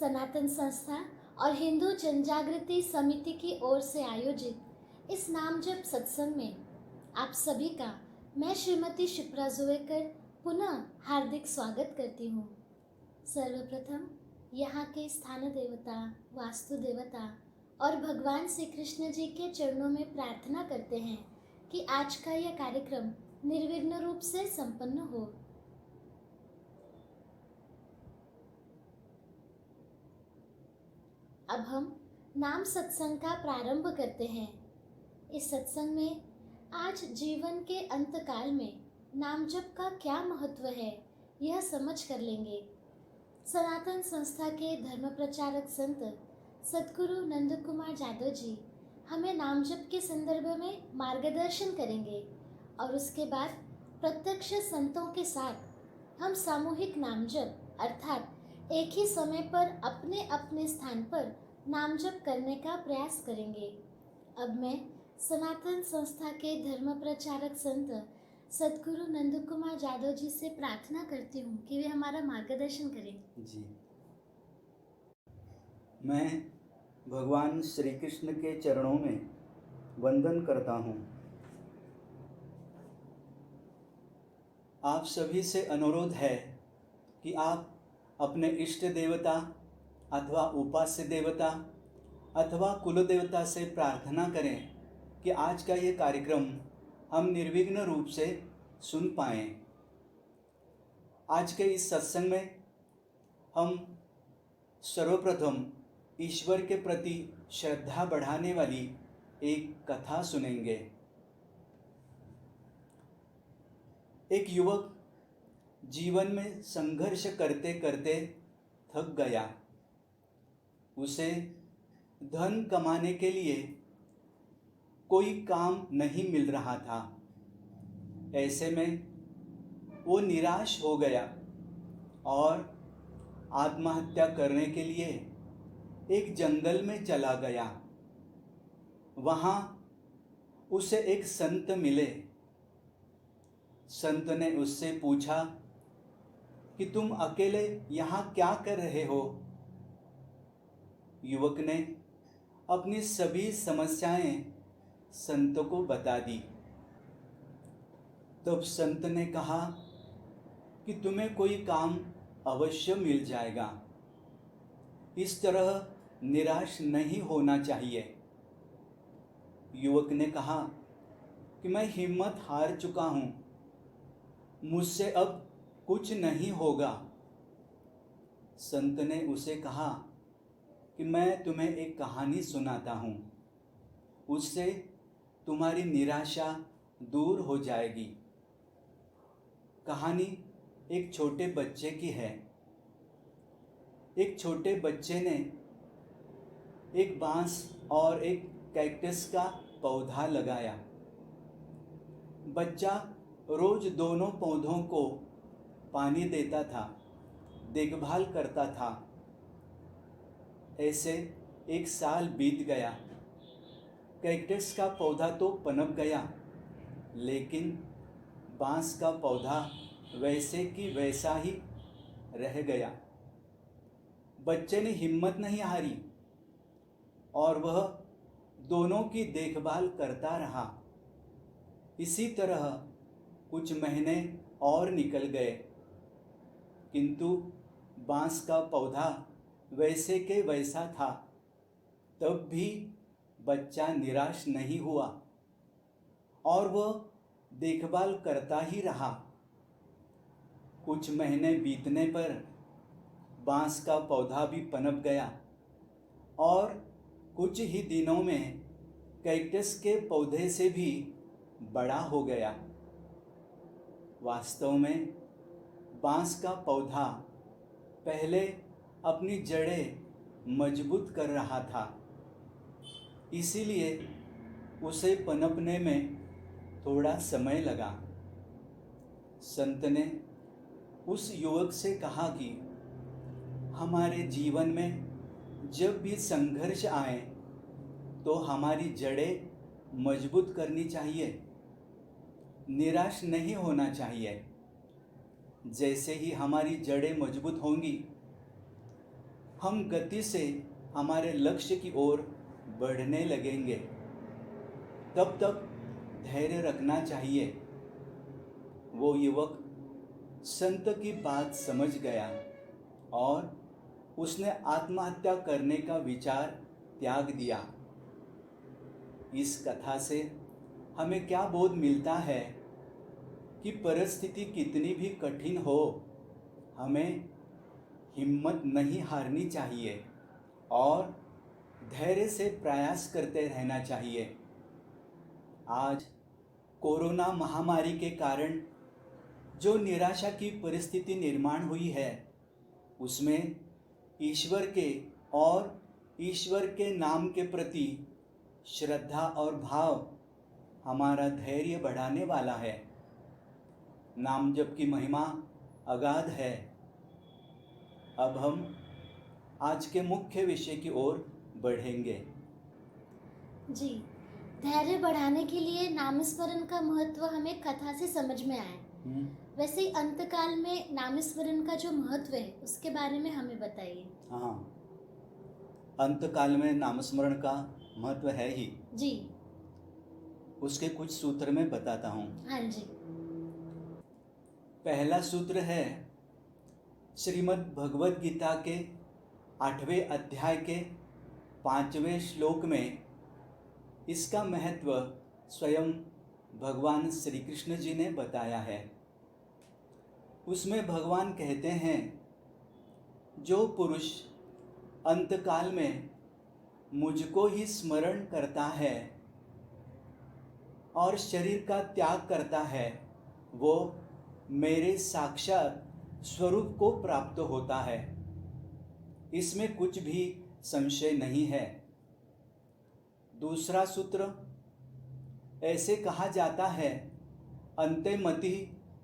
सनातन संस्था और हिंदू जनजागृति समिति की ओर से आयोजित इस नामजप सत्संग में आप सभी का मैं श्रीमती शिप्रा जोएकर पुनः हार्दिक स्वागत करती हूँ। सर्वप्रथम यहाँ के स्थान देवता, वास्तु देवता और भगवान श्री कृष्ण जी के चरणों में प्रार्थना करते हैं कि आज का यह कार्यक्रम निर्विघ्न रूप से संपन्न हो। अब हम नाम सत्संग का प्रारंभ करते हैं। इस सत्संग में आज जीवन के अंतकाल में नाम जप का क्या महत्व है यह समझ कर लेंगे। सनातन संस्था के धर्म प्रचारक संत सद्गुरु नंद कुमार जादव जी हमें नाम जप के संदर्भ में मार्गदर्शन करेंगे और उसके बाद प्रत्यक्ष संतों के साथ हम सामूहिक नाम जप अर्थात एक ही समय पर अपने अपने स्थान पर नाम जप करने का प्रयास करेंगे। अब मैं सनातन संस्था के धर्म प्रचारक संत सद्गुरु नंद कुमार जादव जी से प्रार्थना करती हूँ कि वे हमारा मार्गदर्शन करें। जी, मैं भगवान श्री कृष्ण के चरणों में वंदन करता हूँ। आप सभी से अनुरोध है कि आप अपने इष्ट देवता अथवा उपास्य देवता अथवा कुल देवता से प्रार्थना करें कि आज का ये कार्यक्रम हम निर्विघ्न रूप से सुन पाएं। आज के इस सत्संग में हम सर्वप्रथम ईश्वर के प्रति श्रद्धा बढ़ाने वाली एक कथा सुनेंगे। एक युवक जीवन में संघर्ष करते करते थक गया। उसे धन कमाने के लिए कोई काम नहीं मिल रहा था। ऐसे में वो निराश हो गया और आत्महत्या करने के लिए एक जंगल में चला गया। वहाँ उसे एक संत मिले। संत ने उससे पूछा कि तुम अकेले यहाँ क्या कर रहे हो? युवक ने अपनी सभी समस्याएं संत को बता दी। तब संत ने कहा कि तुम्हें कोई काम अवश्य मिल जाएगा। इस तरह निराश नहीं होना चाहिए। युवक ने कहा कि मैं हिम्मत हार चुका हूँ, मुझसे अब कुछ नहीं होगा। संत ने उसे कहा कि मैं तुम्हें एक कहानी सुनाता हूँ, उससे तुम्हारी निराशा दूर हो जाएगी। कहानी एक छोटे बच्चे की है। एक छोटे बच्चे ने एक बांस और एक कैक्टस का पौधा लगाया। बच्चा रोज दोनों पौधों को पानी देता था, देखभाल करता था। ऐसे एक साल बीत गया। कैक्टस का पौधा तो पनप गया, लेकिन बांस का पौधा वैसे की वैसा ही रह गया। बच्चे ने हिम्मत नहीं हारी और वह दोनों की देखभाल करता रहा। इसी तरह कुछ महीने और निकल गए, किंतु बांस का पौधा वैसे के वैसा था। तब भी बच्चा निराश नहीं हुआ और वह देखभाल करता ही रहा। कुछ महीने बीतने पर बांस का पौधा भी पनप गया और कुछ ही दिनों में कैक्टस के पौधे से भी बड़ा हो गया। वास्तव में बांस का पौधा पहले अपनी जड़ें मजबूत कर रहा था, इसीलिए उसे पनपने में थोड़ा समय लगा। संत ने उस युवक से कहा कि हमारे जीवन में जब भी संघर्ष आए तो हमारी जड़ें मजबूत करनी चाहिए, निराश नहीं होना चाहिए। जैसे ही हमारी जड़ें मजबूत होंगी, हम गति से हमारे लक्ष्य की ओर बढ़ने लगेंगे। तब तक धैर्य रखना चाहिए। वो युवक संत की बात समझ गया और उसने आत्महत्या करने का विचार त्याग दिया। इस कथा से हमें क्या बोध मिलता है कि परिस्थिति कितनी भी कठिन हो, हमें हिम्मत नहीं हारनी चाहिए और धैर्य से प्रयास करते रहना चाहिए। आज कोरोना महामारी के कारण जो निराशा की परिस्थिति निर्माण हुई है, उसमें ईश्वर के और ईश्वर के नाम के प्रति श्रद्धा और भाव हमारा धैर्य बढ़ाने वाला है। नाम जप की महिमा अगाध है। अब हम आज के मुख्य विषय की ओर बढ़ेंगे। जी, धैर्य बढ़ाने के लिए नामस्मरण का महत्व हमें कथा से समझ में आया। वैसे ही अंतकाल में नामस्मरण का जो महत्व है उसके बारे में हमें बताइए। हाँ, अंतकाल में नामस्मरण का महत्व है ही। जी, उसके कुछ सूत्र मैं बताता हूँ। हाँ जी। पहला सूत्र है श्रीमद् भगवद गीता के 8वें अध्याय के 5वें श्लोक में इसका महत्व स्वयं भगवान श्री कृष्ण जी ने बताया है। उसमें भगवान कहते हैं, जो पुरुष अंतकाल में मुझको ही स्मरण करता है और शरीर का त्याग करता है, वो मेरे साक्षात स्वरूप को प्राप्त होता है। इसमें कुछ भी संशय नहीं है। दूसरा सूत्र ऐसे कहा जाता है, अन्ते मति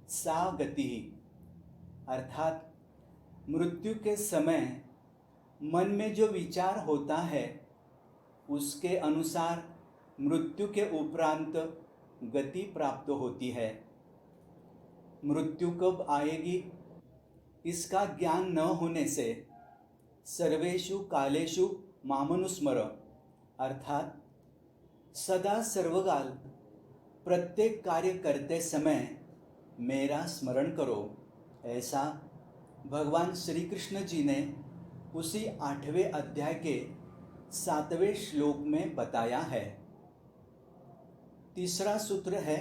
सा गति, अर्थात मृत्यु के समय मन में जो विचार होता है उसके अनुसार मृत्यु के उपरांत गति प्राप्त होती है। मृत्यु कब आएगी इसका ज्ञान न होने से सर्वेषु कालेषु मामनुस्मर, अर्थात सदा सर्वकाल प्रत्येक कार्य करते समय मेरा स्मरण करो, ऐसा भगवान श्री कृष्ण जी ने उसी 8वें अध्याय के 7वें श्लोक में बताया है। तीसरा सूत्र है,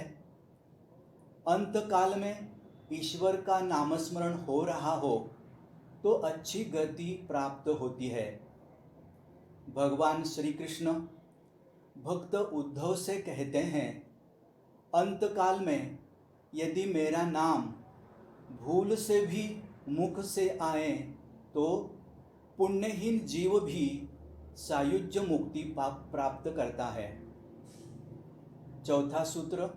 अंतकाल में ईश्वर का नामस्मरण हो रहा हो तो अच्छी गति प्राप्त होती है। भगवान श्री कृष्ण भक्त उद्धव से कहते हैं, अंतकाल में यदि मेरा नाम भूल से भी मुख से आए तो पुण्यहीन जीव भी सायुज्य मुक्ति प्राप्त करता है। चौथा सूत्र,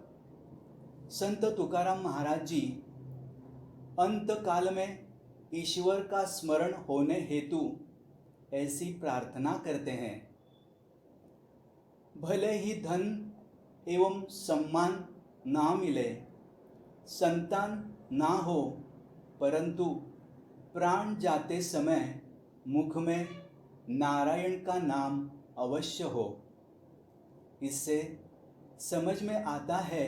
संत तुकाराम महाराज जी अंतकाल में ईश्वर का स्मरण होने हेतु ऐसी प्रार्थना करते हैं, भले ही धन एवं सम्मान ना मिले, संतान ना हो, परंतु प्राण जाते समय मुख में नारायण का नाम अवश्य हो। इससे समझ में आता है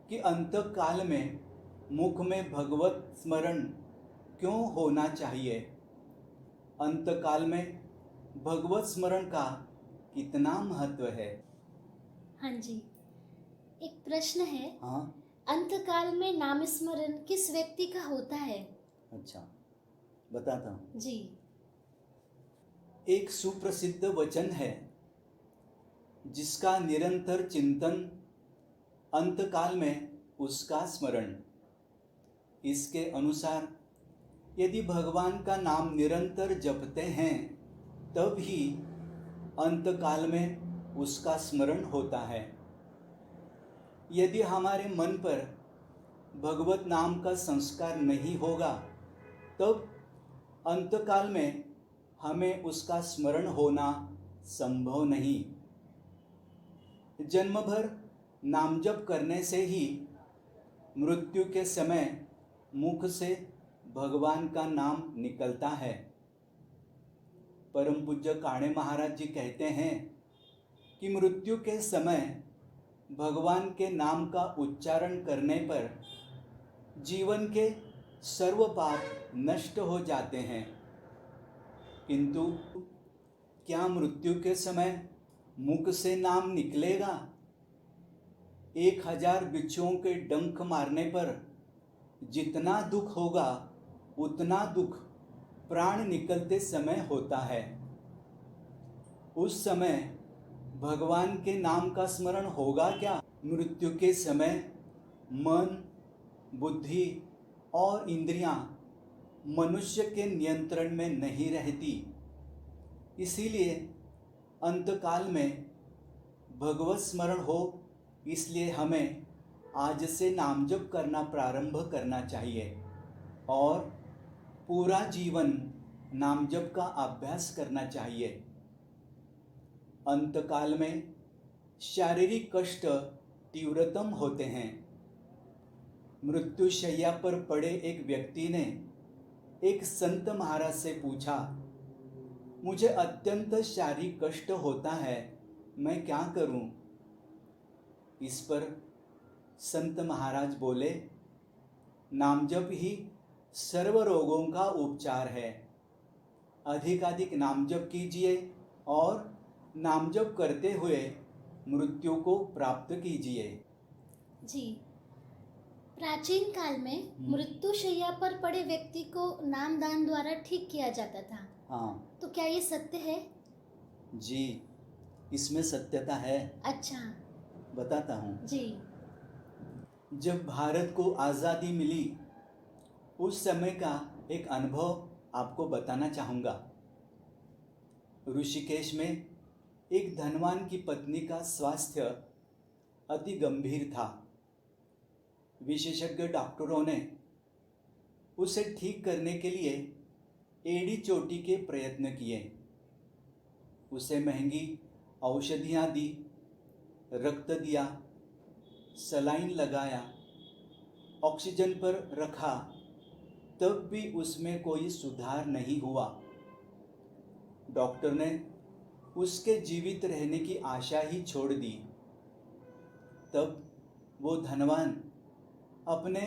कि अंतकाल में मुख में भगवत स्मरण क्यों होना चाहिए। अंतकाल में भगवत स्मरण का कितना महत्व है। हाँ जी, एक प्रश्न है। हाँ, अंतकाल में नामस्मरण किस व्यक्ति का होता है? अच्छा, बताता हूँ। जी, एक सुप्रसिद्ध वचन है जिसका निरंतर चिंतन, अंतकाल में उसका स्मरण। इसके अनुसार यदि भगवान का नाम निरंतर जपते हैं तब ही अंतकाल में उसका स्मरण होता है। यदि हमारे मन पर भगवत नाम का संस्कार नहीं होगा तब अंतकाल में हमें उसका स्मरण होना संभव नहीं। जन्म भर नाम जप करने से ही मृत्यु के समय मुख से भगवान का नाम निकलता है। परम पूज्य काणे महाराज जी कहते हैं कि मृत्यु के समय भगवान के नाम का उच्चारण करने पर जीवन के सर्व पाप नष्ट हो जाते हैं। किंतु क्या मृत्यु के समय मुख से नाम निकलेगा? 1000 बिच्छुओं के डंक मारने पर जितना दुख होगा उतना दुख प्राण निकलते समय होता है। उस समय भगवान के नाम का स्मरण होगा क्या? मृत्यु के समय मन, बुद्धि और इंद्रियां मनुष्य के नियंत्रण में नहीं रहती। इसीलिए अंतकाल में भगवत स्मरण हो, इसलिए हमें आज से नाम जप करना प्रारंभ करना चाहिए और पूरा जीवन नाम जप का अभ्यास करना चाहिए। अंतकाल में शारीरिक कष्ट तीव्रतम होते हैं। मृत्युशैया पर पड़े एक व्यक्ति ने एक संत महाराज से पूछा, मुझे अत्यंत शारीरिक कष्ट होता है, मैं क्या करूं? इस पर संत महाराज बोले, नाम जप ही सर्व रोगों का उपचार है। अधिकाधिक नाम जप कीजिए और नाम जप करते हुए मृत्यु को प्राप्त कीजिए। जी, प्राचीन काल में मृत्युशैया पर पड़े व्यक्ति को नामदान द्वारा ठीक किया जाता था। हाँ तो क्या ये सत्य है? जी, इसमें सत्यता है। अच्छा। बताता हूँ। जी। जब भारत को आज़ादी मिली उस समय का एक अनुभव आपको बताना चाहूँगा। ऋषिकेश में एक धनवान की पत्नी का स्वास्थ्य अति गंभीर था। विशेषज्ञ डॉक्टरों ने उसे ठीक करने के लिए एड़ी चोटी के प्रयत्न किए। उसे महंगी औषधियाँ दी, रक्त दिया, सलाइन लगाया, ऑक्सीजन पर रखा, तब भी उसमें कोई सुधार नहीं हुआ। डॉक्टर ने उसके जीवित रहने की आशा ही छोड़ दी। तब वो धनवान अपने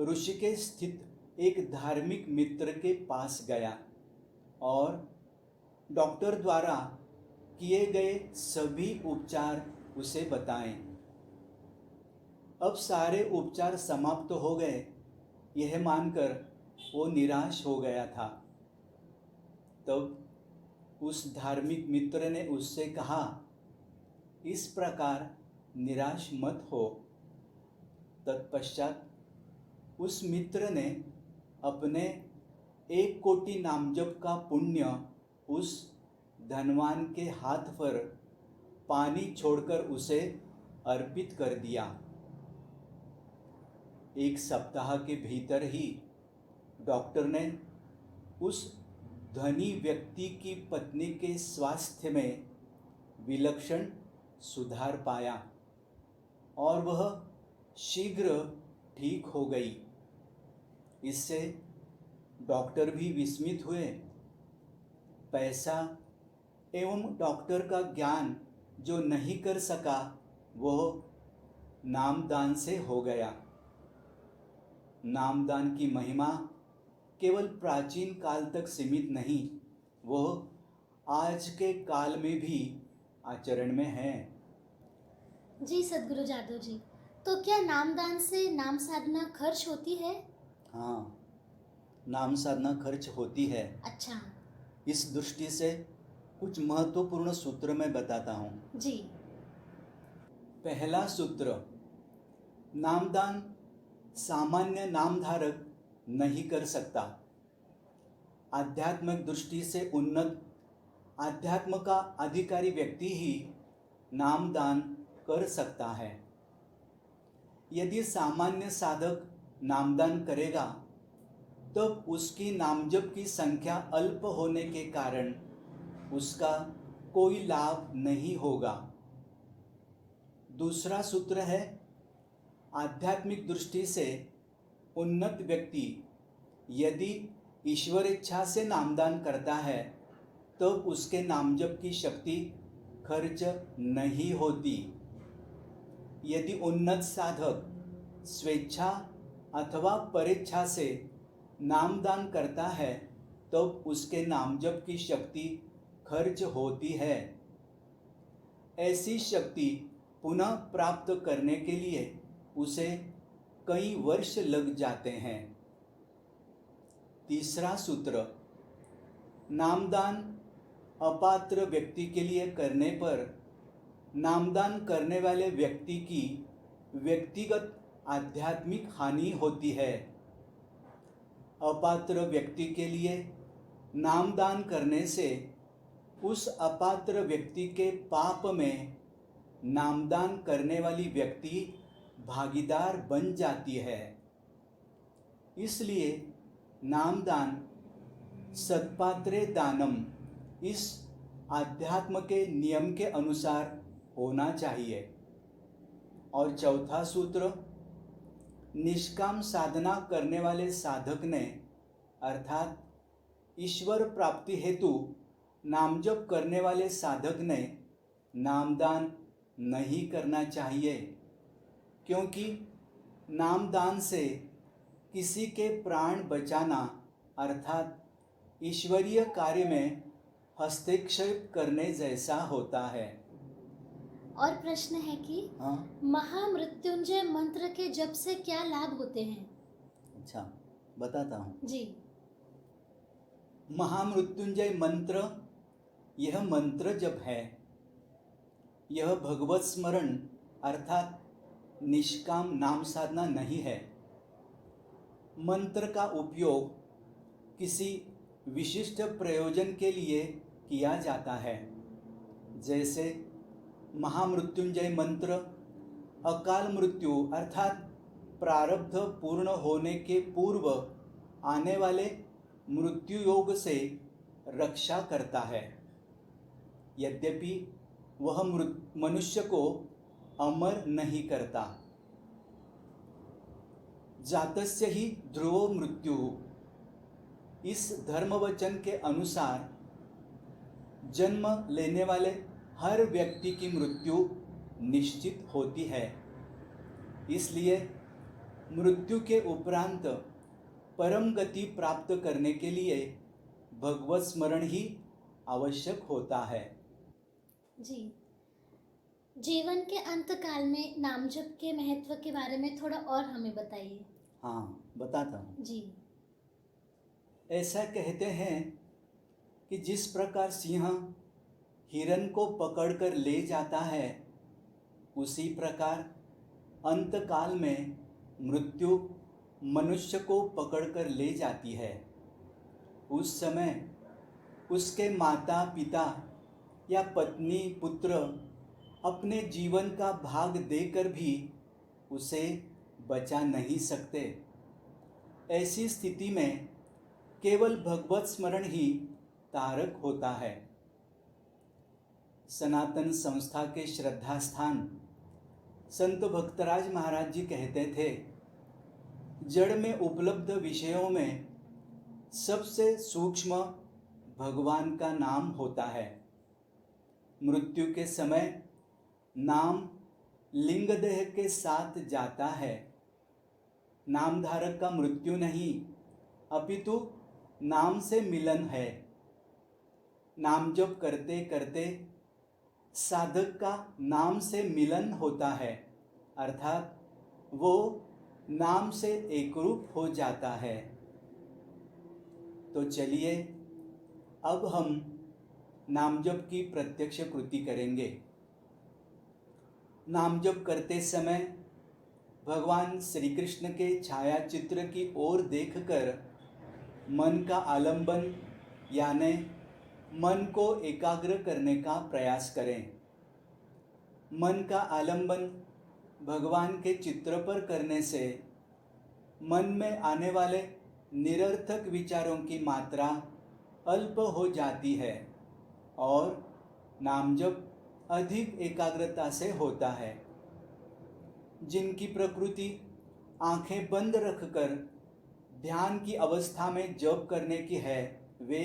ऋषिकेश स्थित एक धार्मिक मित्र के पास गया और डॉक्टर द्वारा किए गए सभी उपचार उसे बताए। अब सारे उपचार समाप्त हो गए, यह मानकर वो निराश हो गया था। तब उस धार्मिक मित्र ने उससे कहा, इस प्रकार निराश मत हो। तत्पश्चात उस मित्र ने अपने 1 कोटि नामजप का पुण्य उस धनवान के हाथ पर पानी छोड़कर उसे अर्पित कर दिया। 1 सप्ताह के भीतर ही डॉक्टर ने उस धनी व्यक्ति की पत्नी के स्वास्थ्य में विलक्षण सुधार पाया और वह शीघ्र ठीक हो गई। इससे डॉक्टर भी विस्मित हुए। पैसा एवं डॉक्टर का ज्ञान जो नहीं कर सका, वह नामदान से हो गया। नामदान की महिमा केवल प्राचीन काल तक सीमित नहीं, वह आज के काल में भी आचरण में है। जी सद्गुरु जादव जी, तो क्या नामदान से नाम साधना खर्च होती है? हाँ, नाम साधना खर्च होती है। अच्छा। इस दृष्टि से कुछ महत्वपूर्ण सूत्र मैं बताता हूँ। जी। पहला सूत्र, नामदान सामान्य नामधारक नहीं कर सकता। आध्यात्मिक दृष्टि से उन्नत आध्यात्म का अधिकारी व्यक्ति ही नामदान कर सकता है। यदि सामान्य साधक नामदान करेगा तब उसकी नामजप की संख्या अल्प होने के कारण उसका कोई लाभ नहीं होगा। दूसरा सूत्र है, आध्यात्मिक दृष्टि से उन्नत व्यक्ति यदि ईश्वर इच्छा से नामदान करता है तब उसके नाम जप की शक्ति खर्च नहीं होती। यदि उन्नत साधक स्वेच्छा अथवा परेच्छा से नामदान करता है तब उसके नाम जप की शक्ति खर्च होती है। ऐसी शक्ति पुनः प्राप्त करने के लिए उसे कई वर्ष लग जाते हैं। तीसरा सूत्र, नामदान अपात्र व्यक्ति के लिए करने पर नामदान करने वाले व्यक्ति की व्यक्तिगत आध्यात्मिक हानि होती है। अपात्र व्यक्ति के लिए नामदान करने से उस अपात्र व्यक्ति के पाप में नामदान करने वाली व्यक्ति भागीदार बन जाती है। इसलिए नामदान सत्पात्रे दानम इस आध्यात्म के नियम के अनुसार होना चाहिए। और चौथा सूत्र, निष्काम साधना करने वाले साधक ने अर्थात ईश्वर प्राप्ति हेतु नामजप करने वाले साधक ने नामदान नहीं करना चाहिए, क्योंकि नामदान से किसी के प्राण बचाना अर्थात ईश्वरीय कार्य में हस्तक्षेप करने जैसा होता है। और प्रश्न है कि महामृत्युंजय मंत्र के जप से क्या लाभ होते हैं? अच्छा, बताता हूँ। जी। महामृत्युंजय मंत्र, यह मंत्र जप है। यह भगवत स्मरण अर्थात निष्काम नाम साधना नहीं है। मंत्र का उपयोग किसी विशिष्ट प्रयोजन के लिए किया जाता है। जैसे महामृत्युंजय मंत्र अकाल मृत्यु अर्थात प्रारब्ध पूर्ण होने के पूर्व आने वाले मृत्यु योग से रक्षा करता है। यद्यपि वह मनुष्य को अमर नहीं करता। जातस्य ही ध्रुवो मृत्यु, इस धर्मवचन के अनुसार जन्म लेने वाले हर व्यक्ति की मृत्यु निश्चित होती है। इसलिए मृत्यु के उपरांत परम गति प्राप्त करने के लिए भगवत स्मरण ही आवश्यक होता है। जी। जीवन के अंत काल में नामजप के महत्व के बारे में थोड़ा और हमें बताइए। हाँ, बताता हूँ। जी। ऐसा कहते हैं कि जिस प्रकार सिंह हिरण को पकड़कर ले जाता है, उसी प्रकार अंतकाल में मृत्यु मनुष्य को पकड़कर ले जाती है। उस समय उसके माता पिता या पत्नी पुत्र अपने जीवन का भाग देकर भी उसे बचा नहीं सकते। ऐसी स्थिति में केवल भगवत स्मरण ही तारक होता है। सनातन संस्था के श्रद्धा स्थान संत भक्तराज महाराज जी कहते थे, जड़ में उपलब्ध विषयों में सबसे सूक्ष्म भगवान का नाम होता है। मृत्यु के समय नाम लिंग देह के साथ जाता है। नामधारक का मृत्यु नहीं, अपितु नाम से मिलन है। नाम जप करते करते साधक का नाम से मिलन होता है, अर्थात वो नाम से एकरूप हो जाता है। तो चलिए अब हम नाम जप की प्रत्यक्ष कृति करेंगे। नाम जप करते समय भगवान श्री कृष्ण के छाया चित्र की ओर देखकर मन का आलंबन यानी मन को एकाग्र करने का प्रयास करें। मन का आलंबन भगवान के चित्र पर करने से मन में आने वाले निरर्थक विचारों की मात्रा अल्प हो जाती है और नाम जप अधिक एकाग्रता से होता है। जिनकी प्रकृति आंखें बंद रखकर ध्यान की अवस्था में जप करने की है, वे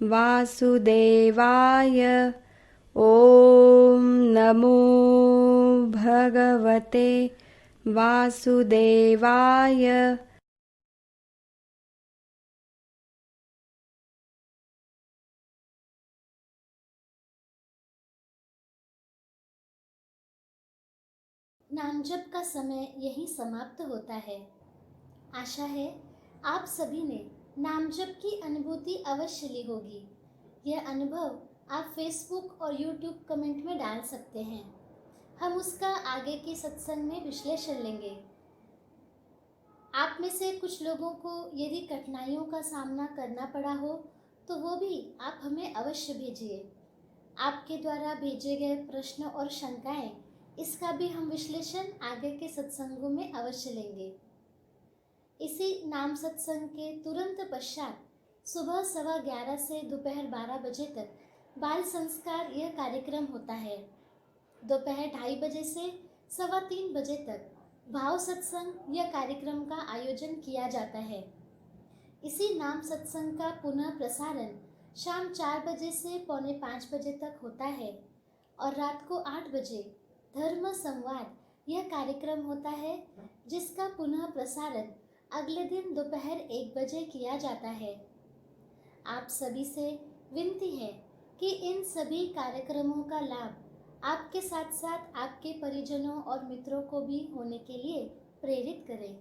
वासुदेवाय। ॐ नमो भगवते वासुदेवाय। नाम जप का समय यहीं समाप्त होता है। आशा है आप सभी ने नाम जप की अनुभूति अवश्य ली होगी। यह अनुभव आप फेसबुक और यूट्यूब कमेंट में डाल सकते हैं। हम उसका आगे के सत्संग में विश्लेषण लेंगे। आप में से कुछ लोगों को यदि कठिनाइयों का सामना करना पड़ा हो तो वो भी आप हमें अवश्य भेजिए। आपके द्वारा भेजे गए प्रश्न और शंकाएं, इसका भी हम विश्लेषण आगे के सत्संगों में अवश्य लेंगे। इसी नाम सत्संग के तुरंत पश्चात सुबह 11:15 से दोपहर 12 बजे तक बाल संस्कार यह कार्यक्रम होता है। दोपहर 2:30 बजे से 3:15 बजे तक भाव सत्संग यह कार्यक्रम का आयोजन किया जाता है। इसी नाम सत्संग का पुनः प्रसारण शाम 4 बजे से 4:45 बजे तक होता है और रात को 8 बजे धर्म संवाद यह कार्यक्रम होता है, जिसका पुनः प्रसारण अगले दिन दोपहर 1 बजे किया जाता है। आप सभी से विनती है कि इन सभी कार्यक्रमों का लाभ आपके साथ साथ आपके परिजनों और मित्रों को भी होने के लिए प्रेरित करें।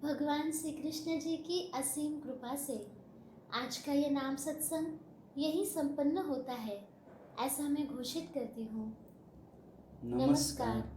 भगवान श्री कृष्ण जी की असीम कृपा से आज का यह नाम सत्संग यही संपन्न होता है, ऐसा मैं घोषित करती हूँ। नमस्कार।